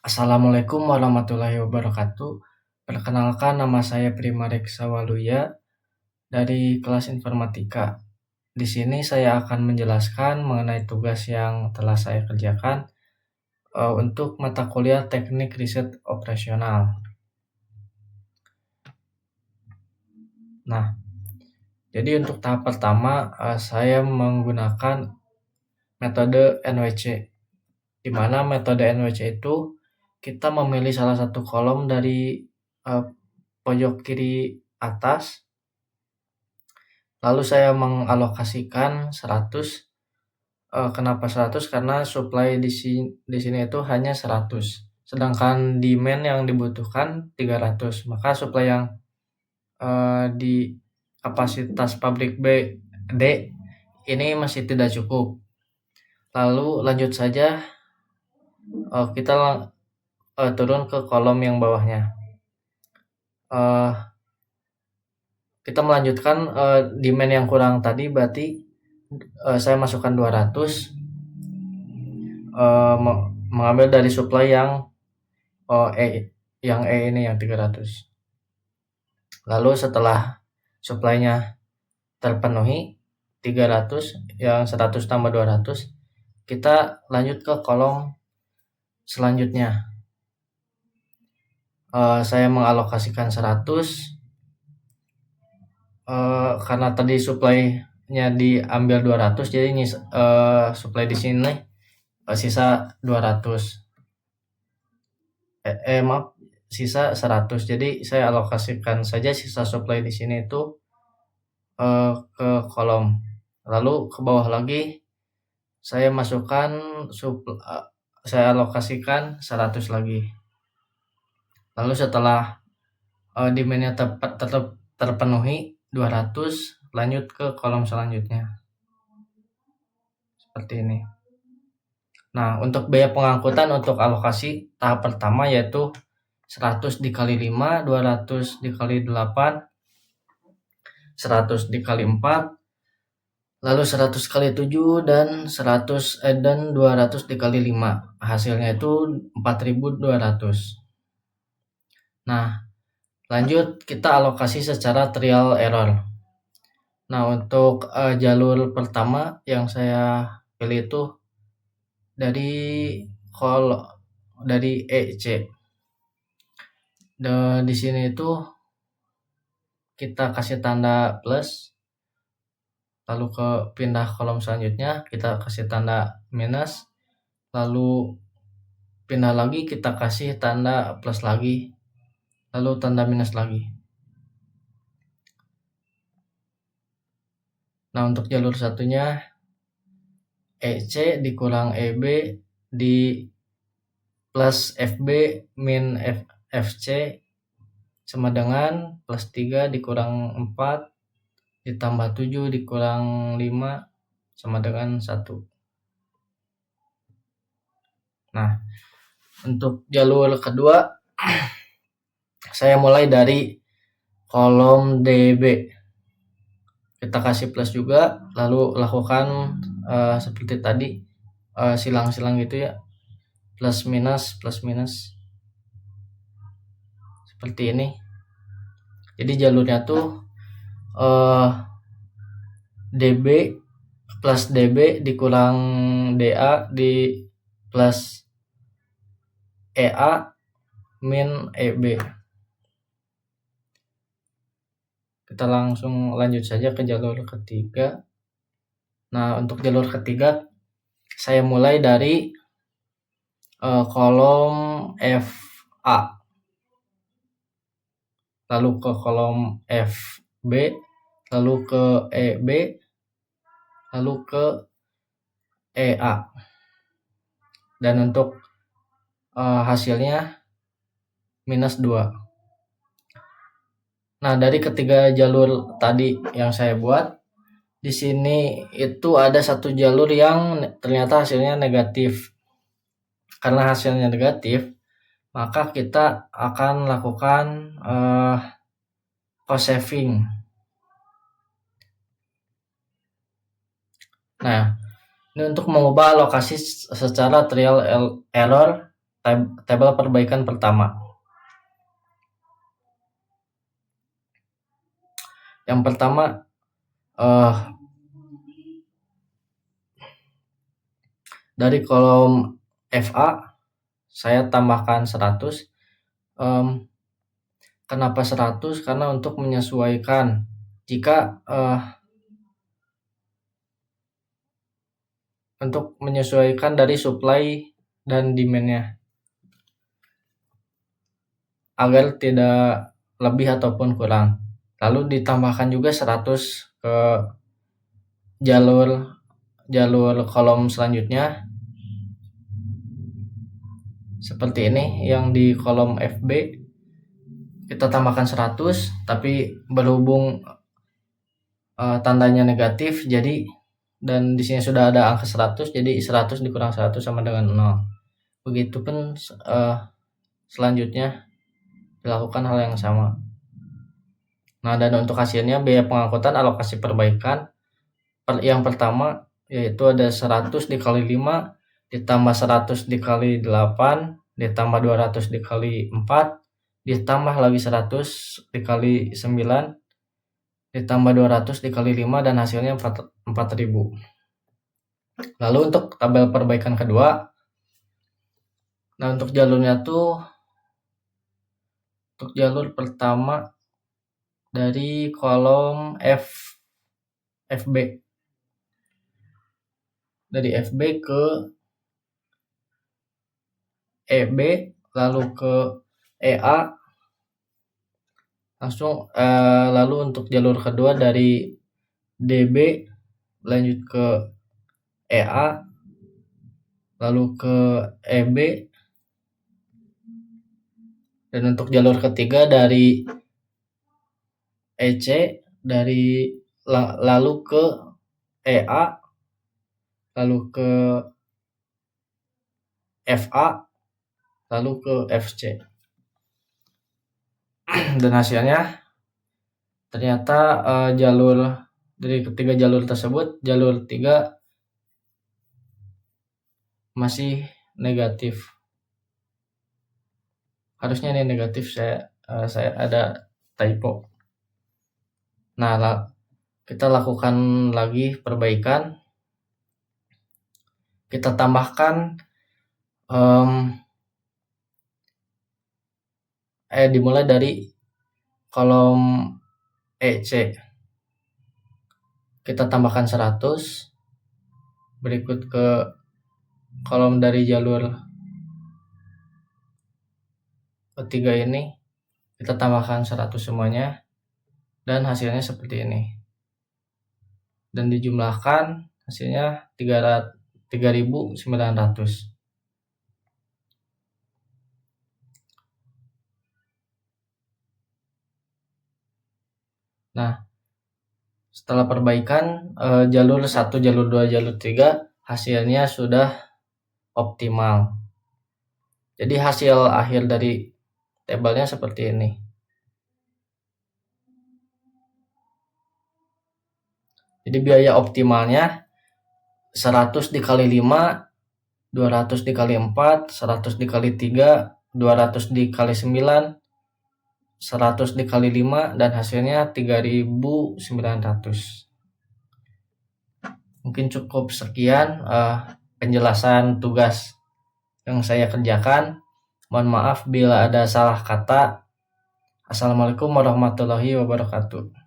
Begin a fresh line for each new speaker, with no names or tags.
Assalamualaikum warahmatullahi wabarakatuh. Perkenalkan, nama saya Prima Reksa Waluya dari kelas informatika. Di sini saya akan menjelaskan mengenai tugas yang telah saya kerjakan untuk mata kuliah Teknik Riset Operasional. Nah, jadi untuk tahap pertama saya menggunakan metode NWC, di mana metode NWC itu kita memilih salah satu kolom dari pojok kiri atas. Lalu saya mengalokasikan 100. Kenapa 100? Karena supply di sini itu hanya 100. Sedangkan demand yang dibutuhkan 300. Maka supply yang di kapasitas pabrik B D ini masih tidak cukup. Lalu lanjut saja, kita turun ke kolom yang bawahnya. Kita melanjutkan demand yang kurang tadi, berarti saya masukkan 200, mengambil dari supply yang ini yang 300. Lalu setelah supply-nya terpenuhi 300, yang 100 tambah 200, kita lanjut ke kolom selanjutnya. Saya mengalokasikan 100, karena tadi supply-nya diambil 200, jadi ini supply di sini sisa 200. Maaf, sisa 100. Jadi saya alokasikan saja sisa supply di sini itu ke kolom. Lalu ke bawah lagi saya masukkan saya alokasikan 100 lagi. Lalu setelah demand-nya tetap terpenuhi 200, lanjut ke kolom selanjutnya. Seperti ini. Nah, untuk biaya pengangkutan untuk alokasi tahap pertama yaitu 100 dikali 5, 200 dikali 8, 100 dikali 4, lalu 100 kali 7, dan 200 dikali 5. Hasilnya itu 4.200. Nah, lanjut kita alokasi secara trial error. Nah, untuk jalur pertama yang saya pilih itu dari EC. Di sini itu kita kasih tanda plus, lalu ke pindah kolom selanjutnya kita kasih tanda minus, lalu pindah lagi kita kasih tanda plus lagi, lalu tanda minus lagi. Nah, untuk jalur satunya EC dikurang EB di plus FB min FC sama dengan plus 3 dikurang 4 ditambah 7 dikurang 5 sama dengan 1. Nah, untuk jalur kedua saya mulai dari kolom DB. Kita kasih plus juga, lalu lakukan seperti tadi, silang-silang gitu ya, plus minus seperti ini. Jadi jalurnya tuh DB plus DB dikurang DA di plus EA min EB. Kita langsung lanjut saja ke jalur ketiga. Nah, untuk jalur ketiga saya mulai dari kolom FA, lalu ke kolom FB, lalu ke EB, lalu ke EA. Dan untuk hasilnya minus 2. Nah, dari ketiga jalur tadi yang saya buat, di sini itu ada satu jalur yang ternyata hasilnya negatif. Karena hasilnya negatif, maka kita akan lakukan cost saving. Nah, ini untuk mengubah alokasi secara trial error tabel perbaikan pertama. Yang pertama, dari kolom FA saya tambahkan 100. Kenapa 100? Karena untuk menyesuaikan jika dari supply dan demand-nya agar tidak lebih ataupun kurang. Lalu ditambahkan juga 100 ke jalur kolom selanjutnya seperti ini. Yang di kolom FB kita tambahkan 100, tapi berhubung tandanya negatif, jadi dan di sini sudah ada angka 100, jadi 100 dikurang 100 sama dengan 0. Begitupun selanjutnya dilakukan hal yang sama. Nah, dan untuk hasilnya biaya pengangkutan alokasi perbaikan yang pertama yaitu ada 100 dikali 5 ditambah 100 dikali 8 ditambah 200 dikali 4 ditambah lagi 100 dikali 9 ditambah 200 dikali 5 dan hasilnya 4000. Lalu untuk tabel perbaikan kedua, nah untuk jalurnya tuh, untuk jalur pertama dari kolom FB, dari FB ke EB lalu ke EA langsung, lalu untuk jalur kedua dari DB lanjut ke EA lalu ke EB, dan untuk jalur ketiga dari EC lalu ke EA lalu ke FA lalu ke FC. Dan hasilnya ternyata jalur dari ketiga jalur tersebut, jalur 3 masih negatif. Harusnya ini negatif, saya ada typo. Nah, kita lakukan lagi perbaikan. Kita tambahkan dimulai dari kolom EC. Kita tambahkan 100. Berikut ke kolom dari jalur ketiga ini kita tambahkan 100 semuanya dan hasilnya seperti ini. Dan dijumlahkan hasilnya 3900. Nah, setelah perbaikan jalur 1, jalur 2, jalur 3 hasilnya sudah optimal. Jadi hasil akhir dari tabelnya seperti ini. Jadi biaya optimalnya 100 dikali 5, 200 dikali 4, 100 dikali 3, 200 dikali 9, 100 dikali 5 dan hasilnya 3900. Mungkin cukup sekian penjelasan tugas yang saya kerjakan. Mohon maaf bila ada salah kata. Assalamualaikum warahmatullahi wabarakatuh.